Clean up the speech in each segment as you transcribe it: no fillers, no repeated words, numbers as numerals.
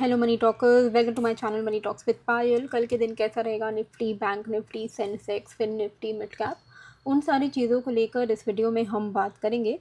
Hello money talkers, welcome to my channel money talks with Payal. कल के दिन कैसा रहेगा? Nifty, bank Nifty, Sensex, Fin Nifty, mid cap, उन सारी चीज़ों को लेकर इस वीडियो में हम बात करेंगे।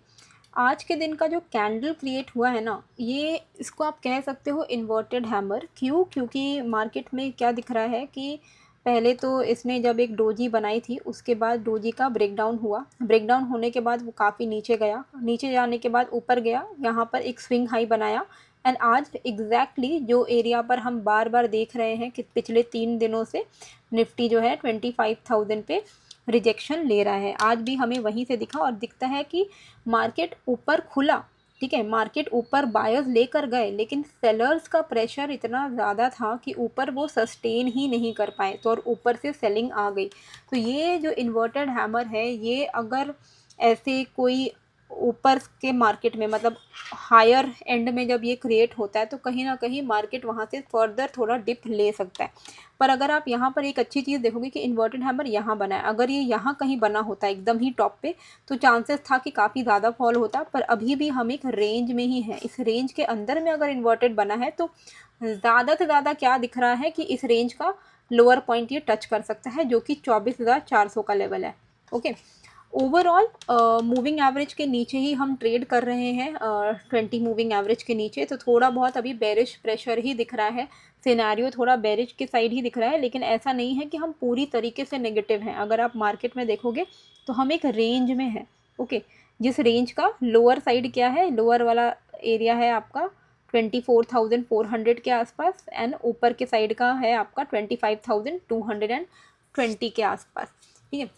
आज के दिन का जो कैंडल क्रिएट हुआ है ना, ये इसको आप कह सकते हो इन्वर्टेड हैमर। क्यों? क्योंकि मार्केट में क्या दिख रहा है कि पहले तो इसने जब एक डोजी बनाई थी, उसके बाद डोजी का ब्रेकडाउन हुआ। ब्रेकडाउन होने के बाद वो काफ़ी नीचे गया, नीचे जाने के बाद ऊपर गया, यहाँ पर एक स्विंग हाई बनाया। एंड आज एग्जैक्टली जो एरिया पर हम बार बार देख रहे हैं कि पिछले 3 दिनों से निफ्टी जो है 25,000 पे रिजेक्शन ले रहा है, आज भी हमें वहीं से दिखा और दिखता है कि मार्केट ऊपर खुला। ठीक है, मार्केट ऊपर बायर्स लेकर गए, लेकिन सेलर्स का प्रेशर इतना ज़्यादा था कि ऊपर वो सस्टेन ही नहीं कर पाए, तो और ऊपर से सेलिंग आ गई। तो ये जो इन्वर्टेड हैमर है, ये अगर ऐसे कोई ऊपर के मार्केट में, मतलब हायर एंड में जब ये क्रिएट होता है, तो कहीं ना कहीं मार्केट वहाँ से फर्दर थोड़ा डिप ले सकता है। पर अगर आप यहाँ पर एक अच्छी चीज़ देखोगे कि इन्वर्टेड हैमर यहाँ बना है, अगर ये यहाँ कहीं बना होता है एकदम ही टॉप पे, तो चांसेस था कि काफ़ी ज़्यादा फॉल होता। पर अभी भी हम एक रेंज में ही हैं, इस रेंज के अंदर में अगर इन्वर्टेड बना है तो ज़्यादा से ज़्यादा क्या दिख रहा है कि इस रेंज का लोअर पॉइंट ये टच कर सकता है, जो कि 24,400 का लेवल है। ओके, ओवरऑल मूविंग एवरेज के नीचे ही हम ट्रेड कर रहे हैं, 20 मूविंग एवरेज के नीचे। तो थोड़ा बहुत अभी बेरिश प्रेशर ही दिख रहा है, सिनेरियो थोड़ा बेरिश के साइड ही दिख रहा है, लेकिन ऐसा नहीं है कि हम पूरी तरीके से नेगेटिव हैं। अगर आप मार्केट में देखोगे तो हम एक रेंज में हैं। ओके, जिस रेंज का लोअर साइड क्या है, लोअर वाला एरिया है आपका 24,400 के आसपास, एंड ऊपर के साइड का है आपका 25,220 के आसपास। ठीक है,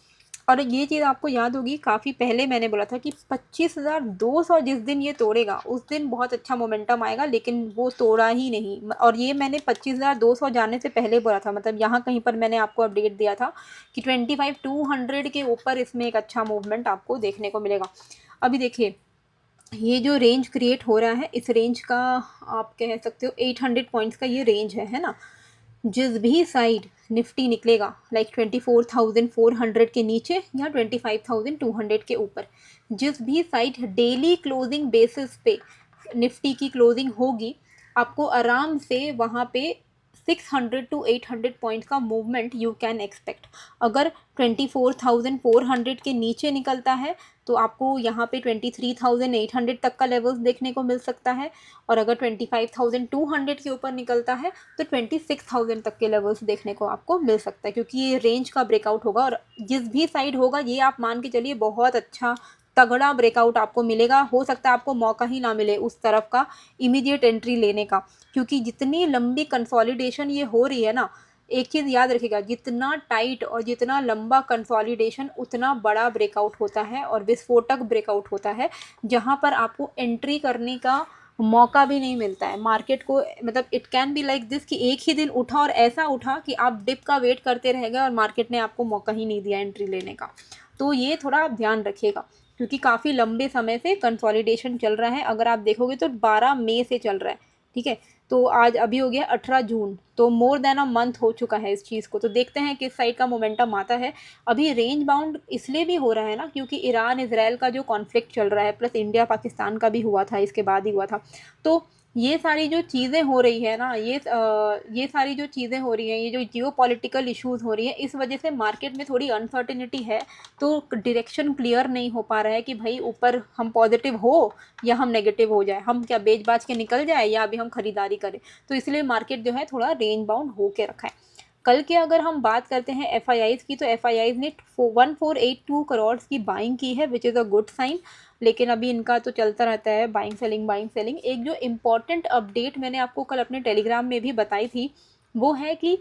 और ये चीज़ आपको याद होगी, काफ़ी पहले मैंने बोला था कि 25,200 जिस दिन ये तोड़ेगा उस दिन बहुत अच्छा मोमेंटम आएगा, लेकिन वो तोड़ा ही नहीं। और ये मैंने 25,200 जाने से पहले बोला था, मतलब यहाँ कहीं पर मैंने आपको अपडेट दिया था कि 25,200 के ऊपर इसमें एक अच्छा मूवमेंट आपको देखने को मिलेगा। अभी देखिए, ये जो रेंज क्रिएट हो रहा है, इस रेंज का आप कह सकते हो 800 पॉइंट्स का ये रेंज है ना। जिस भी साइड निफ्टी निकलेगा, लाइक 24,400 के नीचे या 25,200 के ऊपर, जिस भी साइड डेली क्लोजिंग बेसिस पे निफ्टी की क्लोजिंग होगी, आपको आराम से वहाँ पे 600 टू 800 पॉइंट्स का मूवमेंट यू कैन एक्सपेक्ट। अगर 24,400 के नीचे निकलता है तो आपको यहाँ पे 23,800 तक का लेवल्स देखने को मिल सकता है, और अगर 25,200 के ऊपर निकलता है तो 26,000 तक के लेवल्स देखने को आपको मिल सकता है, क्योंकि ये रेंज का ब्रेकआउट होगा। और जिस भी साइड होगा, ये आप मान के चलिए बहुत अच्छा तगड़ा ब्रेकआउट आपको मिलेगा। हो सकता है आपको मौका ही ना मिले उस तरफ का इमीडिएट एंट्री लेने का, क्योंकि जितनी लंबी कंसोलिडेशन ये हो रही है ना, एक चीज़ याद रखिएगा, जितना टाइट और जितना लंबा कंसोलिडेशन उतना बड़ा ब्रेकआउट होता है और विस्फोटक ब्रेकआउट होता है, जहाँ पर आपको एंट्री करने का मौका भी नहीं मिलता है मार्केट को। मतलब it can be like this कि एक ही दिन उठा और ऐसा उठा कि आप डिप का वेट करते रह गए और मार्केट ने आपको मौका ही नहीं दिया एंट्री लेने का। तो ये थोड़ा आप ध्यान रखिएगा, क्योंकि काफ़ी लंबे समय से कंसोलिडेशन चल रहा है। अगर आप देखोगे तो 12 मई से चल रहा है। ठीक है, तो आज अभी हो गया 18 जून, तो मोर देन अ मंथ हो चुका है इस चीज़ को। तो देखते हैं किस साइड का मोमेंटम आता है। अभी रेंज बाउंड इसलिए भी हो रहा है ना, क्योंकि ईरान इजराइल का जो कॉन्फ्लिक्ट चल रहा है, प्लस इंडिया पाकिस्तान का भी हुआ था, इसके बाद ही हुआ था। तो ये सारी जो चीज़ें हो रही है ना, ये सारी जो चीज़ें हो रही हैं, ये जो जियो पॉलिटिकल इशूज़ हो रही हैं, इस वजह से मार्केट में थोड़ी अनसर्टिनिटी है। तो डायरेक्शन क्लियर नहीं हो पा रहा है कि भाई ऊपर हम पॉजिटिव हो या हम नेगेटिव हो जाए, हम क्या बेच बाज के निकल जाए या अभी हम खरीदारी करें। तो इसलिए मार्केट जो है थोड़ा रेंज बाउंड हो के रखा है। कल के अगर हम बात करते हैं एफआईआईज की, तो एफआईआईज ने 1482 करोड़ की बाइंग की है, which is a good sign. लेकिन अभी इनका तो चलता रहता है बाइंग सेलिंग बाइंग सेलिंग। एक जो इम्पॉर्टेंट अपडेट मैंने आपको कल अपने टेलीग्राम में भी बताई थी, वो है कि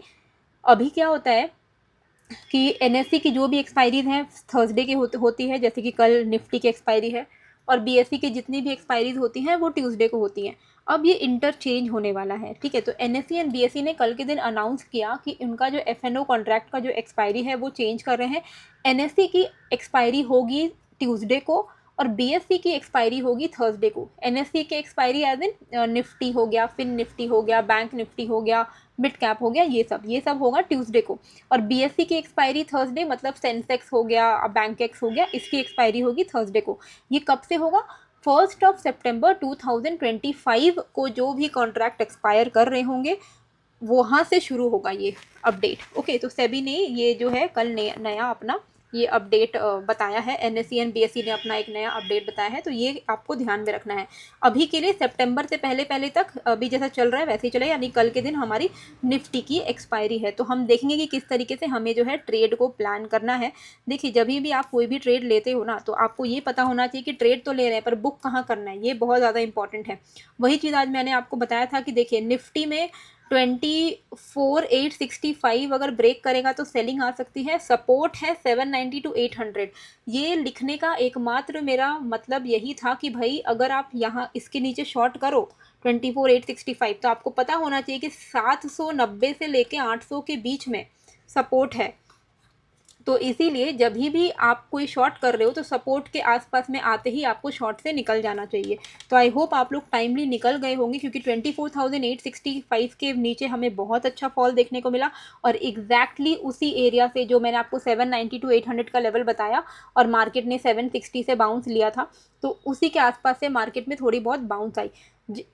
अभी क्या होता है कि एनएससी की जो भी एक्सपायरीज हैं थर्सडे की होती है, जैसे कि कल निफ्टी की एक्सपायरी है, और बीएससी की जितनी भी एक्सपायरीज होती हैं वो ट्यूसडे को होती हैं। अब ये इंटरचेंज होने वाला है। ठीक है, तो एनएससी एंड बीएससी ने कल के दिन अनाउंस किया कि उनका जो एफएनओ कॉन्ट्रैक्ट का जो एक्सपायरी है वो चेंज कर रहे हैं। एनएससी की एक्सपायरी होगी ट्यूसडे को और बीएससी की एक्सपायरी होगी थर्सडे को। एनएससी की एक्सपायरी एज इन निफ्टी हो गया, फिन निफ्टी हो गया, बैंक निफ्टी हो गया, मिड कैप हो गया, ये सब होगा ट्यूसडे को। और बीएससी की एक्सपायरी थर्सडे, मतलब सेंसेक्स हो गया, बैंकेक्स हो गया, इसकी एक्सपायरी होगी थर्सडे को। ये कब से होगा? 1 सितंबर 2025 को जो भी कॉन्ट्रैक्ट एक्सपायर कर रहे होंगे वहाँ से शुरू होगा ये अपडेट। ओके, तो सेबी ने ये जो है कल नया अपना ये अपडेट बताया है, एनएसई एंड बीएसई ने अपना एक नया अपडेट बताया है, तो ये आपको ध्यान में रखना है। अभी के लिए सितंबर से पहले पहले तक अभी जैसा चल रहा है वैसे ही चले, यानी कल के दिन हमारी निफ्टी की एक्सपायरी है, तो हम देखेंगे कि किस तरीके से हमें जो है ट्रेड को प्लान करना है। देखिए, जब भी आप कोई भी ट्रेड लेते हो ना, तो आपको ये पता होना चाहिए कि ट्रेड तो ले रहे हैं पर बुक कहाँ करना है, ये बहुत ज़्यादा इंपॉर्टेंट है। वही चीज़ आज मैंने आपको बताया था कि देखिए निफ्टी में 24,865 अगर ब्रेक करेगा तो सेलिंग आ सकती है, सपोर्ट है 790 to 800। ये लिखने का एकमात्र मेरा मतलब यही था कि भाई अगर आप यहाँ इसके नीचे शॉर्ट करो 24,865 तो आपको पता होना चाहिए कि 790 से लेके 800 के बीच में सपोर्ट है। तो इसीलिए जब भी आप कोई शॉर्ट कर रहे हो तो सपोर्ट के आसपास में आते ही आपको शॉर्ट से निकल जाना चाहिए। तो आई होप आप लोग टाइमली निकल गए होंगे, क्योंकि 24,865 के नीचे हमें बहुत अच्छा फॉल देखने को मिला, और एग्जैक्टली उसी एरिया से जो मैंने आपको 790 to 800 का लेवल बताया और मार्केट ने 760 से बाउंस लिया था, तो उसी के आसपास से मार्केट में थोड़ी बहुत बाउंस आई।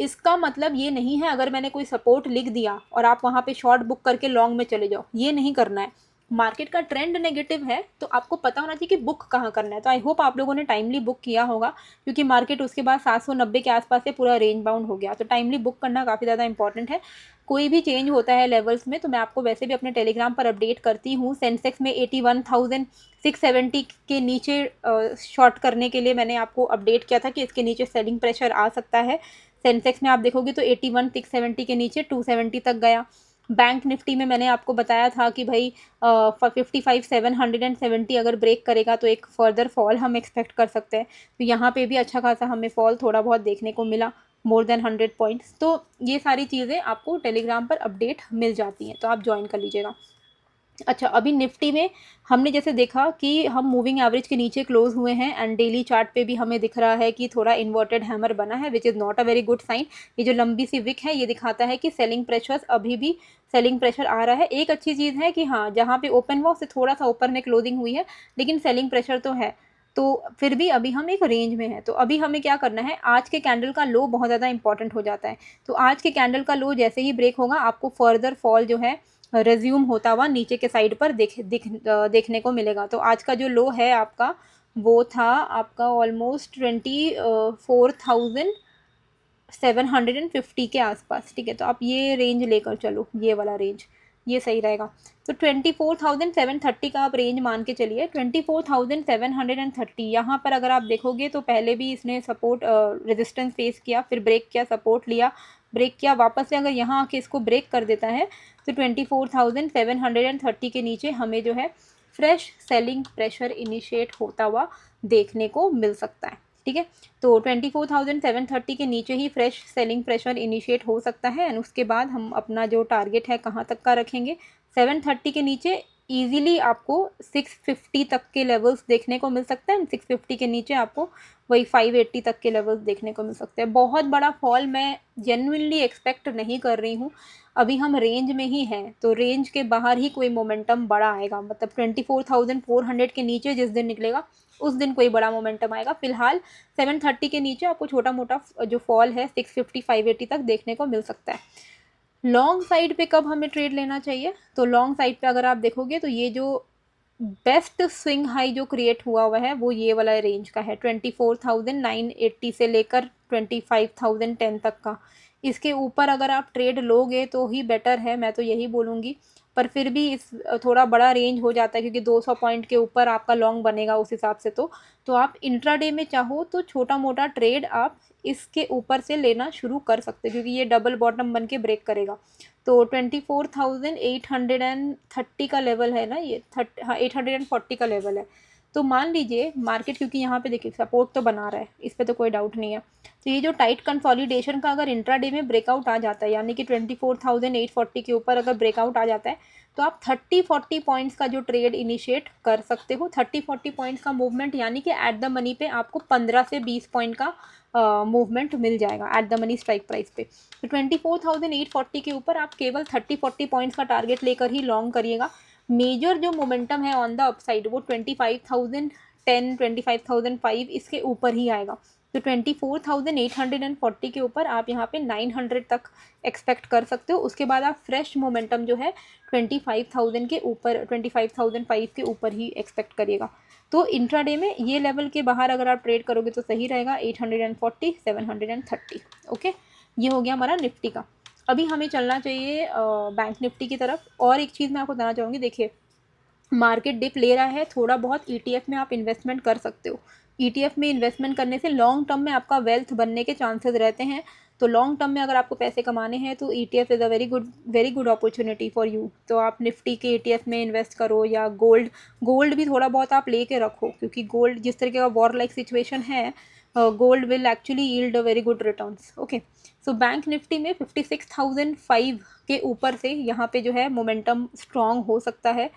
इसका मतलब ये नहीं है अगर मैंने कोई सपोर्ट लिख दिया और आप वहाँ पे शॉर्ट बुक करके लॉन्ग में चले जाओ, ये नहीं करना है। मार्केट का ट्रेंड नेगेटिव है तो आपको पता होना चाहिए कि बुक कहाँ करना है। तो आई होप आप लोगों ने टाइमली बुक किया होगा, क्योंकि मार्केट उसके बाद 790 के आसपास से पूरा रेंज बाउंड हो गया, तो टाइमली बुक करना काफ़ी ज़्यादा इंपॉर्टेंट है। कोई भी चेंज होता है लेवल्स में तो मैं आपको वैसे भी अपने टेलीग्राम पर अपडेट करती हूँ। सेंसेक्स में 81,670 के नीचे शॉर्ट करने के लिए मैंने आपको अपडेट किया था कि इसके नीचे सेलिंग प्रेशर आ सकता है। सेंसेक्स में आप देखोगे तो 81,670 के नीचे 270 तक गया। बैंक निफ्टी में मैंने आपको बताया था कि भाई 55,770 अगर ब्रेक करेगा तो एक फर्दर फॉल हम एक्सपेक्ट कर सकते हैं। तो यहाँ पे भी अच्छा खासा हमें फॉल थोड़ा बहुत देखने को मिला, मोर देन 100 पॉइंट्स। तो ये सारी चीज़ें आपको टेलीग्राम पर अपडेट मिल जाती हैं, तो आप ज्वाइन कर लीजिएगा। अच्छा, अभी निफ्टी में हमने जैसे देखा कि हम मूविंग एवरेज के नीचे क्लोज हुए हैं, एंड डेली चार्ट पे भी हमें दिख रहा है कि थोड़ा इन्वर्टेड हैमर बना है, which is not a very good sign. ये जो लंबी सी विक है ये दिखाता है कि सेलिंग प्रेशर अभी भी सेलिंग प्रेशर आ रहा है। एक अच्छी चीज़ है कि हाँ, जहाँ पे ओपन हुआ उससे थोड़ा सा ऊपर में क्लोजिंग हुई है, लेकिन सेलिंग प्रेशर तो है, तो फिर भी अभी हम एक रेंज में है। तो अभी हमें क्या करना है, आज के कैंडल का लो बहुत ज़्यादा इंपॉर्टेंट हो जाता है। तो आज के कैंडल का लो जैसे ही ब्रेक होगा आपको फर्दर फॉल जो है रेज्यूम होता हुआ नीचे के साइड पर देखने को मिलेगा। तो आज का जो लो है आपका वो था आपका ऑलमोस्ट 24,750 के आसपास, ठीक है। तो आप ये रेंज लेकर चलो, ये वाला रेंज ये सही रहेगा। तो 24,730 का आप रेंज मान के चलिए। 24,730 यहाँ पर अगर आप देखोगे तो पहले भी इसने सपोर्ट रेजिस्टेंस फेस किया, फिर ब्रेक किया, सपोर्ट लिया, ब्रेक किया, वापस से अगर यहाँ आके इसको ब्रेक कर देता है तो 24,730 के नीचे हमें जो है फ्रेश सेलिंग प्रेशर इनिशिएट होता हुआ देखने को मिल सकता है, ठीक है। तो 24,730 के नीचे ही फ्रेश सेलिंग प्रेशर इनिशिएट हो सकता है, एंड उसके बाद हम अपना जो टारगेट है कहाँ तक का रखेंगे, 730 के नीचे ईजिली आपको 650 तक के लेवल्स देखने को मिल सकते हैं, 650 के नीचे आपको वही 580 तक के लेवल्स देखने को मिल सकते हैं। बहुत बड़ा फॉल मैं जेन्युइनली एक्सपेक्ट नहीं कर रही हूँ, अभी हम रेंज में ही हैं, तो रेंज के बाहर ही कोई मोमेंटम बड़ा आएगा, मतलब 24,400 के नीचे जिस दिन निकलेगा उस दिन कोई बड़ा मोमेंटम आएगा। फिलहाल 730 के नीचे आपको छोटा मोटा जो फॉल है 650 580 तक देखने को मिल सकता है। लॉन्ग साइड पे कब हमें ट्रेड लेना चाहिए, तो लॉन्ग साइड पे अगर आप देखोगे तो ये जो बेस्ट स्विंग हाई जो क्रिएट हुआ है वो ये वाला रेंज का है, 24,980 से लेकर 25,010 तक का। इसके ऊपर अगर आप ट्रेड लोगे तो ही बेटर है, मैं तो यही बोलूँगी, पर फिर भी इस थोड़ा बड़ा रेंज हो जाता है क्योंकि 200 पॉइंट के ऊपर आपका लॉन्ग बनेगा उस हिसाब से। तो आप इंट्राडे में चाहो तो छोटा मोटा ट्रेड आप इसके ऊपर से लेना शुरू कर सकते हैं, क्योंकि ये डबल बॉटम बन के ब्रेक करेगा। तो 24,830 का लेवल है ना, ये 840 का लेवल है। तो मान लीजिए मार्केट, क्योंकि यहाँ पे देखिए सपोर्ट तो बना रहा है, इस पर तो कोई डाउट नहीं है। तो ये जो टाइट कंसोलिडेशन का अगर इंट्राडे में ब्रेकआउट आ जाता है, यानी कि 24,840 के ऊपर अगर ब्रेकआउट आ जाता है, तो आप 30-40 पॉइंट्स का जो ट्रेड इनिशिएट कर सकते हो। 30-40 पॉइंट्स का मूवमेंट यानी कि एट द मनी पे आपको 15 से 20 पॉइंट का मूवमेंट मिल जाएगा at the money strike price पे। तो 24,840 के ऊपर आप केवल 30-40 पॉइंट्स का टारगेट लेकर ही लॉन्ग करिएगा। मेजर जो मोमेंटम है ऑन द अपसाइड वो 25,010 25,005 इसके ऊपर ही आएगा। तो 24,840 के ऊपर आप यहाँ पे 900 तक एक्सपेक्ट कर सकते हो। उसके बाद आप फ्रेश मोमेंटम जो है 25,000 के ऊपर, 25,005 के ऊपर ही एक्सपेक्ट करिएगा। तो इंट्राडे में ये लेवल के बाहर अगर आप ट्रेड करोगे तो सही रहेगा, 840, 730। ओके, ये हो गया हमारा निफ्टी का। अभी हमें चलना चाहिए बैंक निफ्टी की तरफ। और एक चीज़ मैं आपको बताना चाहूँगी, देखिए मार्केट डिप ले रहा है, थोड़ा बहुत ईटीएफ में आप इन्वेस्टमेंट कर सकते हो। ईटीएफ में इन्वेस्टमेंट करने से लॉन्ग टर्म में आपका वेल्थ बनने के चांसेस रहते हैं। तो लॉन्ग टर्म में अगर आपको पैसे कमाने हैं तो ETF is a very good opportunity for you. तो आप निफ्टी के ईटीएफ में इन्वेस्ट करो, या गोल्ड भी थोड़ा बहुत आप लेके रखो, क्योंकि गोल्ड जिस तरीके का वॉर लाइक सिचुएशन है, gold will actually yield a very good returns. Okay, so bank Nifty में 56,005 के ऊपर से यहाँ पे जो है मोमेंटम स्ट्रॉन्ग हो सकता है।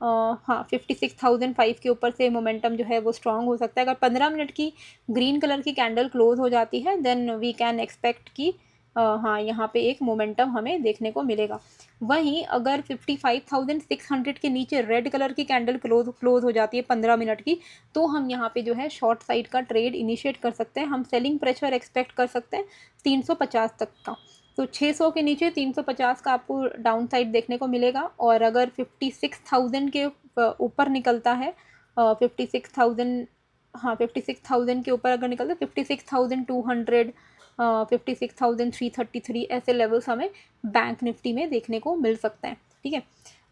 हाँ, 56,005 के ऊपर से मोमेंटम जो है वो स्ट्रॉन्ग हो सकता है। अगर 15 मिनट की ग्रीन कलर की कैंडल क्लोज हो जाती है देन वी कैन एक्सपेक्ट कि हाँ, यहाँ पे एक मोमेंटम हमें देखने को मिलेगा। वहीं अगर 55,600 के नीचे रेड कलर की कैंडल क्लोज हो जाती है 15 मिनट की, तो हम यहाँ पे जो है शॉर्ट साइड का ट्रेड इनिशिएट कर सकते हैं। हम सेलिंग प्रेशर एक्सपेक्ट कर सकते हैं 350 तक का। तो 600 के नीचे 350 का आपको डाउन साइड देखने को मिलेगा। और अगर 56,000 के ऊपर निकलता है, 56,000, हाँ 56,000 के ऊपर अगर निकलता है 56,200, 56,333 ऐसे लेवल्स हमें बैंक निफ्टी में देखने को मिल सकते हैं। ठीक है,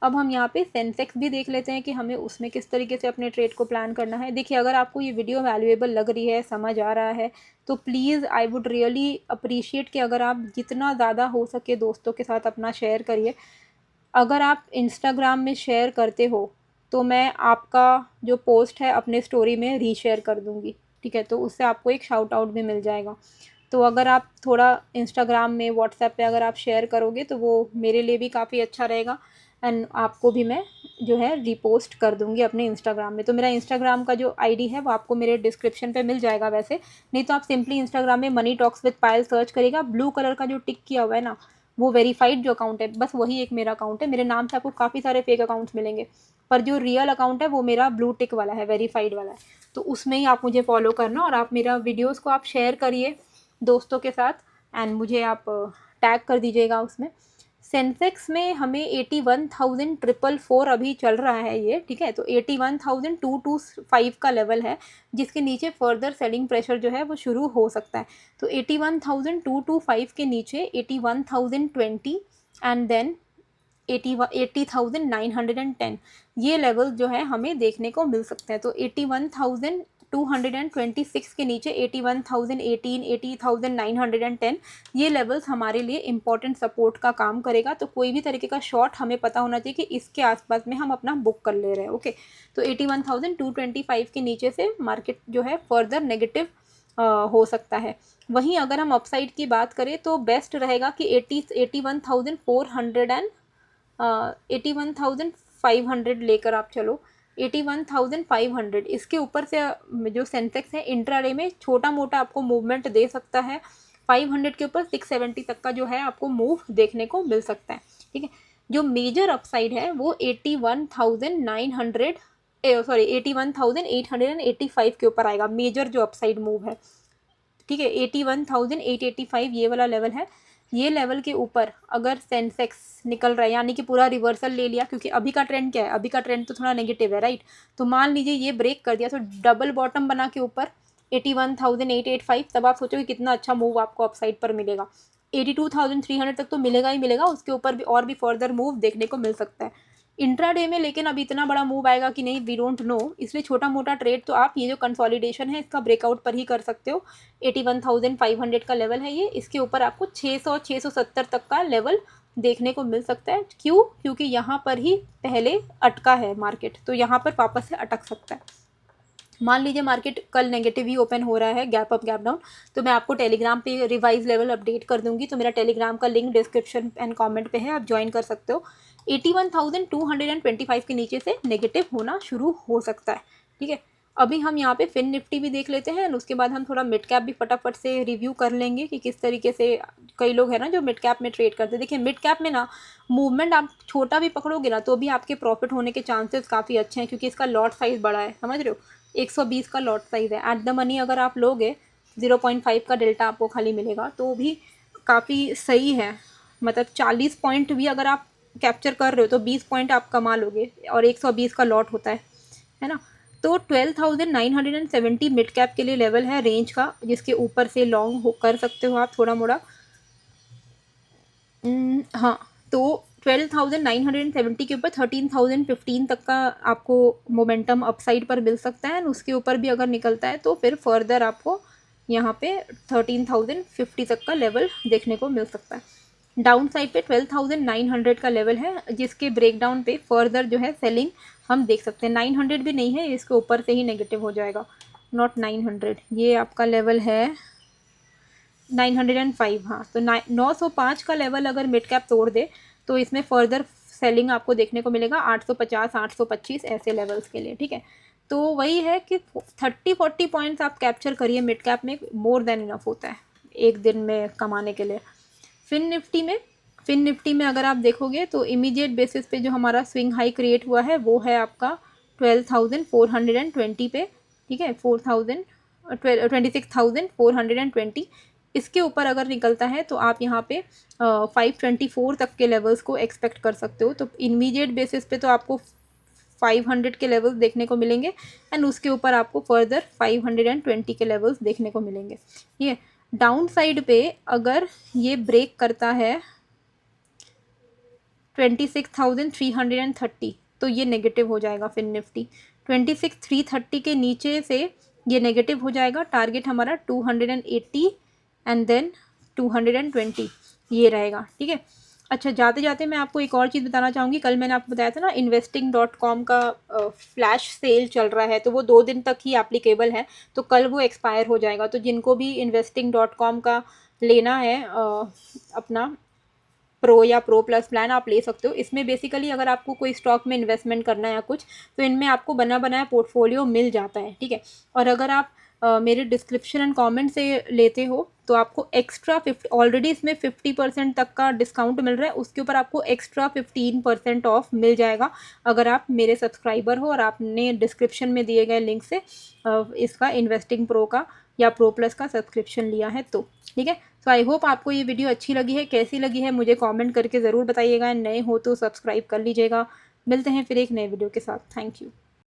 अब हम यहाँ पे सेंसेक्स भी देख लेते हैं कि हमें उसमें किस तरीके से अपने ट्रेड को प्लान करना है। देखिए, अगर आपको ये वीडियो वैल्यूएबल लग रही है, समझ आ रहा है, तो please I would really appreciate कि अगर आप जितना ज़्यादा हो सके दोस्तों के साथ अपना शेयर करिए। अगर आप इंस्टाग्राम में शेयर करते हो तो मैं आपका जो पोस्ट है अपने स्टोरी में रीशेयर कर दूँगी। ठीक है, तो उससे आपको एक शाउट आउट भी मिल जाएगा। तो अगर आप थोड़ा इंस्टाग्राम में, व्हाट्सएप पे अगर आप शेयर करोगे तो वो मेरे लिए भी काफ़ी अच्छा रहेगा। एंड आपको भी मैं जो है रीपोस्ट कर दूँगी अपने इंस्टाग्राम में। तो मेरा इंस्टाग्राम का जो आईडी है वो आपको मेरे डिस्क्रिप्शन पे मिल जाएगा वैसे, नहीं तो आप सिंपली इंस्टाग्राम में money talks with Payal search करिएगा। ब्लू कलर का जो टिक किया हुआ है ना, वो वेरीफाइड जो अकाउंट है, बस वही एक मेरा अकाउंट है। मेरे नाम से आपको काफ़ी सारे फेक अकाउंट्स मिलेंगे, पर जो रियल अकाउंट है वो मेरा ब्लू टिक वाला है, वेरीफाइड वाला है। तो उसमें ही आप मुझे फॉलो करना, और आप मेरा वीडियोज़ को आप शेयर करिए दोस्तों के साथ, एंड मुझे आप टैग कर दीजिएगा उसमें। सेंसेक्स में हमें 81,444 अभी चल रहा है ये। ठीक है, तो 81,225 का लेवल है, जिसके नीचे फर्दर सेलिंग प्रेशर जो है वो शुरू हो सकता है। तो 81,225 के नीचे 81,020 एंड देन 80,910 ये लेवल जो है हमें देखने को मिल सकते हैं। तो 81,226 के नीचे 81,018, 80,910 ये लेवल्स हमारे लिए इंपॉर्टेंट सपोर्ट का काम करेगा। तो कोई भी तरीके का शॉर्ट हमें पता होना चाहिए कि इसके आसपास में हम अपना बुक कर ले रहे हैं। ओके, तो 81,225 के नीचे से मार्केट जो है फर्दर नेगेटिव हो सकता है। वहीं अगर हम अपसाइड की बात करें तो बेस्ट रहेगा कि 81,400 एंड 81,500 लेकर आप चलो। 81,500 इसके ऊपर से जो सेंसेक्स है इंट्राडे में छोटा मोटा आपको मूवमेंट दे सकता है। 500 के ऊपर 670 तक का जो है आपको मूव देखने को मिल सकता है। ठीक है, जो मेजर अपसाइड है वो 81,900 सॉरी 81,885 के ऊपर आएगा, मेजर जो अपसाइड मूव है। ठीक है, 81,885 ये वाला लेवल है। ये लेवल के ऊपर अगर सेंसेक्स निकल रहा है, यानी कि पूरा रिवर्सल ले लिया, क्योंकि अभी का ट्रेंड क्या है, अभी का ट्रेंड तो थोड़ा नेगेटिव है, राइट। तो मान लीजिए ये ब्रेक कर दिया, तो डबल बॉटम बना के ऊपर 81,885, तब आप सोचोगे कितना अच्छा मूव आपको अपसाइड पर मिलेगा। 82,300 तक तो मिलेगा ही मिलेगा, उसके ऊपर भी और भी फर्दर मूव देखने को मिल सकता है इंट्राडे में। लेकिन अब इतना बड़ा मूव आएगा कि नहीं, वी डोंट नो, इसलिए छोटा मोटा ट्रेड तो आप ये जो कंसोलिडेशन है इसका ब्रेकआउट पर ही कर सकते हो। 81,500 का लेवल है ये, इसके ऊपर आपको 600-670 तक का लेवल देखने को मिल सकता है। क्यों? क्योंकि यहाँ पर ही पहले अटका है मार्केट, तो यहाँ पर वापस से अटक सकता है। मान लीजिए मार्केट कल नेगेटिव ही ओपन हो रहा है, गैप अप गैप डाउन, तो मैं आपको टेलीग्राम पे रिवाइज लेवल अपडेट कर दूंगी। तो मेरा टेलीग्राम का लिंक डिस्क्रिप्शन एंड कमेंट पे है, आप ज्वाइन कर सकते हो। 81,225 के नीचे से नेगेटिव होना शुरू हो सकता है। ठीक है, अभी हम यहाँ पे फिन निफ्टी भी देख लेते हैं, उसके बाद हम थोड़ा मिड कैप भी फटाफट से रिव्यू कर लेंगे कि किस तरीके से कई लोग हैं ना जो मिड कैप में ट्रेड करते हैं। देखिए मिड कैप में ना मूवमेंट आप छोटा भी पकड़ोगे ना तो भी आपके प्रॉफिट होने के चांसेस काफ़ी अच्छे हैं, क्योंकि इसका लॉट साइज़ बड़ा है, समझ रहे हो। 120 का लॉट साइज़ है। एट द मनी अगर आप लोगे 0.5 का डेल्टा आपको खाली मिलेगा, तो भी काफ़ी सही है। मतलब 40 पॉइंट भी अगर आप कैप्चर कर रहे हो तो 20 पॉइंट आप कमा लोगे, और 120 का लॉट होता है ना। तो 12,970 मिड कैप के लिए लेवल है रेंज का, जिसके ऊपर से लॉन्ग कर सकते हो आप थोड़ा मोड़ा। हाँ, तो 12,970 के ऊपर 13,015 तक का आपको मोमेंटम अपसाइड पर मिल सकता है, उसके ऊपर भी अगर निकलता है तो फिर फर्दर आपको यहाँ पे 13,050 तक का लेवल देखने को मिल सकता है। डाउन साइड पे 12,900 का लेवल है, जिसके ब्रेकडाउन पे फर्दर जो है सेलिंग हम देख सकते हैं। 900 भी नहीं है, इसके ऊपर से ही नेगेटिव हो जाएगा, नॉट 900। ये आपका लेवल है 905। हाँ, तो 905 का लेवल अगर मिड कैप तोड़ दे तो इसमें फर्दर सेलिंग आपको देखने को मिलेगा 850 825 ऐसे लेवल्स के लिए, ठीक है। तो वही है कि 30-40 पॉइंट्स आप कैप्चर करिए मिड कैप में, मोर देन इनफ होता है एक दिन में कमाने के लिए। फिन निफ्टी में अगर आप देखोगे तो इमीडिएट बेसिस पे जो हमारा स्विंग हाई क्रिएट हुआ है वो है आपका 12,420 पे, ठीक है। 26,420। इसके ऊपर अगर निकलता है तो आप यहाँ पे 524 तक के लेवल्स को एक्सपेक्ट कर सकते हो। तो इमीडिएट बेसिस पे तो आपको 500 के लेवल्स देखने को मिलेंगे, एंड उसके ऊपर आपको फर्दर 520 के लेवल्स देखने को मिलेंगे। ये डाउन साइड पे अगर ये ब्रेक करता है 26,330 तो ये नेगेटिव हो जाएगा फिन निफ्टी। 26,330 के नीचे से ये नेगेटिव हो जाएगा। टारगेट हमारा 280 एंड देन 220 ये रहेगा, ठीक है। अच्छा, जाते जाते मैं आपको एक और चीज़ बताना चाहूँगी। कल मैंने आपको बताया था ना investing.com का फ्लैश सेल चल रहा है, तो वो 2 दिन तक ही एप्लीकेबल है, तो कल वो एक्सपायर हो जाएगा। तो जिनको भी investing.com का लेना है अपना प्रो या प्रो प्लस प्लान, आप ले सकते हो। इसमें बेसिकली अगर आपको कोई स्टॉक में इन्वेस्टमेंट करना है या कुछ, तो इनमें आपको बना बनाया पोर्टफोलियो मिल जाता है, ठीक है। और अगर आप मेरे डिस्क्रिप्शन एंड कमेंट से लेते हो तो आपको एक्स्ट्रा 50, ऑलरेडी इसमें 50% तक का डिस्काउंट मिल रहा है, उसके ऊपर आपको एक्स्ट्रा 15% ऑफ मिल जाएगा अगर आप मेरे सब्सक्राइबर हो और आपने डिस्क्रिप्शन में दिए गए लिंक से इसका इन्वेस्टिंग प्रो का या प्रो प्लस का सब्सक्रिप्शन लिया है तो, ठीक है। तो आई होप आपको ये वीडियो अच्छी लगी है। कैसी लगी है मुझे कमेंट करके ज़रूर बताइएगा। नए हो तो सब्सक्राइब कर लीजिएगा। मिलते हैं फिर एक नए वीडियो के साथ। Thank you.